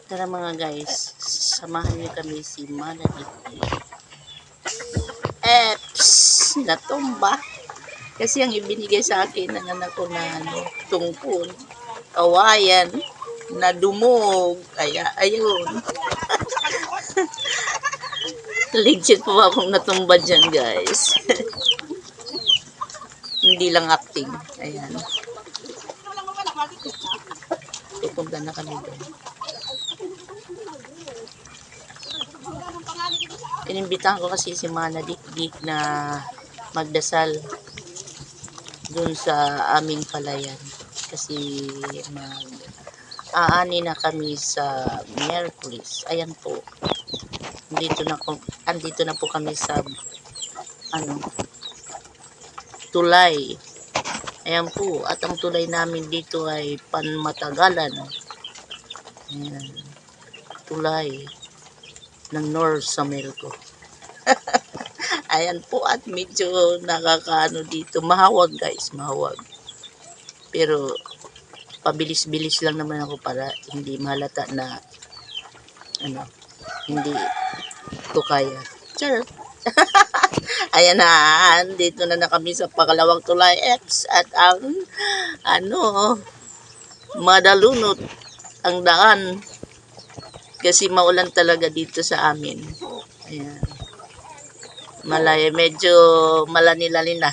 Tara mga guys, samahan niyo kami si Mana Dikdi. Eps! Natumba. Kasi ang ibinigay sa akin ng anak ko na tungkol, kawayan, na dumog. Kaya, ayun. Legit po akong natumba dyan guys. Hindi lang acting. Ayan. Pupunta na kami doon. Inimbitahan ko kasi si Mana Dikdik na magdasal dun sa aming palayan. Kasi aani na kami sa Miyerkules. Ayan po. Andito na po kami sa tulay. Ayan po. At ang tulay namin dito ay Panmatagalan. Ayan. Tulay ng North Samelco. Ayan po, at medyo nakakaano dito. Mahawag guys, mahawag. Pero pabilis-bilis lang naman ako para hindi mahalata na hindi ko kaya. Charot. Ayan na, dito na kami sa pangalawang tulay X at ang madalunot ang daan kasi maulan talaga dito sa amin. Ayan. Malaya, medyo malanilali na.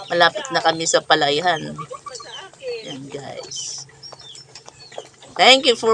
Malapit na kami sa palayan. Ayan guys. Thank you for